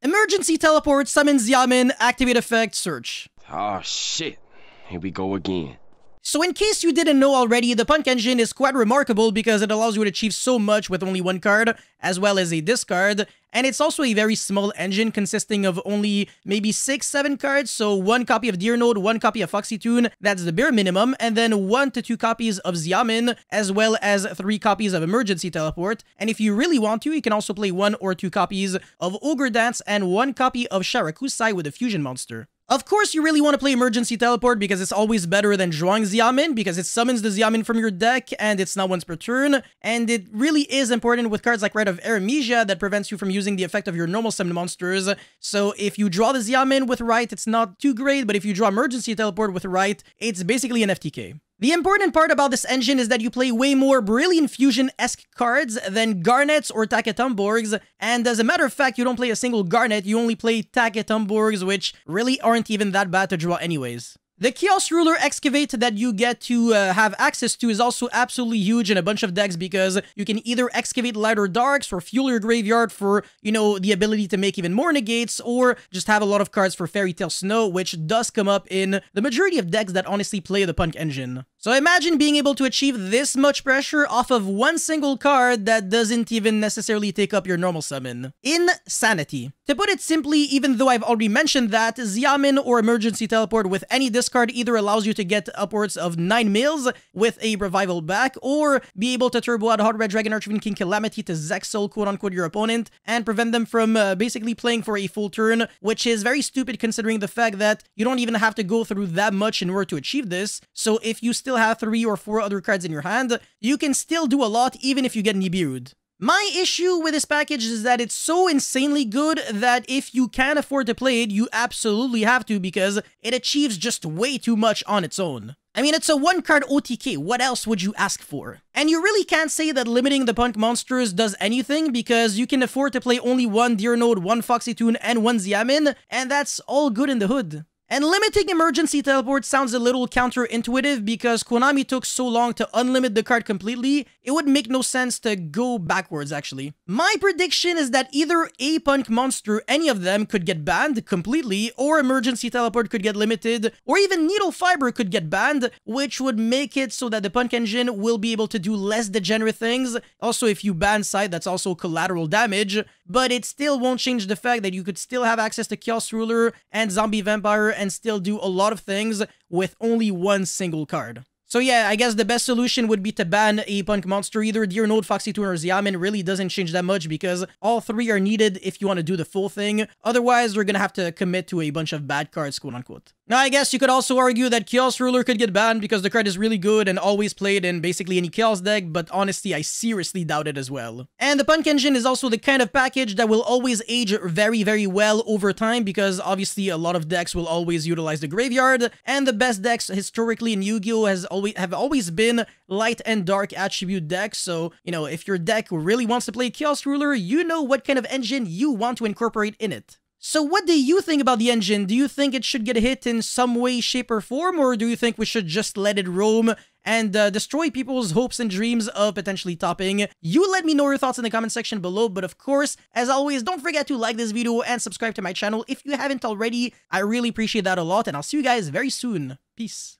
Emergency teleport, summons Yamin, activate effect, search. Oh shit. Here we go again. So in case you didn't know already, the Punk engine is quite remarkable because it allows you to achieve so much with only one card, as well as a discard, and it's also a very small engine consisting of only maybe 6-7 cards, so 1 copy of Deer Node, 1 copy of Foxy Tune, that's the bare minimum, and then 1 to 2 copies of Xiamin, as well as 3 copies of Emergency Teleport, and if you really want to, you can also play 1 or 2 copies of Ogre Dance and 1 copy of Sharakusai with a Fusion Monster. Of course, you really want to play Emergency Teleport because it's always better than drawing Xiamin, because it summons the Xiamin from your deck, and it's not once per turn, and it really is important with cards like Rite of Aramesia that prevents you from using the effect of your normal summon monsters. So if you draw the Xiamin with Rite, it's not too great, but if you draw Emergency Teleport with Rite, it's basically an FTK. The important part about this engine is that you play way more Brilliant Fusion-esque cards than Garnets or Taketumborgs, and as a matter of fact, you don't play a single Garnet, you only play Taketumborgs, which really aren't even that bad to draw anyways. The Kiosk Ruler Excavate that you get to have access to is also absolutely huge in a bunch of decks because you can either excavate light or darks or fuel your graveyard for, the ability to make even more negates, or just have a lot of cards for Fairy Tail Snow, which does come up in the majority of decks that honestly play the Punk engine. So imagine being able to achieve this much pressure off of one single card that doesn't even necessarily take up your normal summon. Insanity. To put it simply, even though I've already mentioned that, Xiamin or Emergency Teleport with any discard either allows you to get upwards of 9 mils with a revival back, or be able to turbo out Hot Red Dragon Archfiend King Calamity to Zexal quote-unquote your opponent, and prevent them from basically playing for a full turn, which is very stupid considering the fact that you don't even have to go through that much in order to achieve this. So if you still have 3 or 4 other cards in your hand, you can still do a lot even if you get Nibiru'd. My issue with this package is that it's so insanely good that if you can't afford to play it, you absolutely have to because it achieves just way too much on its own. I mean, it's a 1-card OTK, what else would you ask for? And you really can't say that limiting the Punk monsters does anything because you can afford to play only 1 Deer Node, 1 Foxy Tune, and 1 Xiamin, and that's all good in the hood. And limiting Emergency Teleport sounds a little counterintuitive because Konami took so long to unlimit the card completely, it would make no sense to go backwards actually. My prediction is that either a Punk monster, any of them, could get banned completely, or Emergency Teleport could get limited, or even Needle Fiber could get banned, which would make it so that the Punk engine will be able to do less degenerate things. Also, if you ban Side, that's also collateral damage, but it still won't change the fact that you could still have access to Kiosk Ruler and Zombie Vampire and still do a lot of things with only 1 single card. So yeah, I guess the best solution would be to ban a Punk monster. Either Deer Node, Foxy Tune, or Xiamin really doesn't change that much because all 3 are needed if you want to do the full thing. Otherwise, you're gonna have to commit to a bunch of bad cards, quote-unquote. Now, I guess you could also argue that Kiosk Ruler could get banned because the card is really good and always played in basically any Chaos deck, but honestly, I seriously doubt it as well. And the Punk engine is also the kind of package that will always age very, very well over time because obviously a lot of decks will always utilize the graveyard, and the best decks historically in Yu-Gi-Oh! Have always been light and dark attribute decks, so, if your deck really wants to play Kiosk Ruler, you know what kind of engine you want to incorporate in it. So what do you think about the engine? Do you think it should get hit in some way, shape, or form, or do you think we should just let it roam and destroy people's hopes and dreams of potentially topping? You let me know your thoughts in the comment section below, but of course, as always, don't forget to like this video and subscribe to my channel if you haven't already. I really appreciate that a lot, and I'll see you guys very soon. Peace.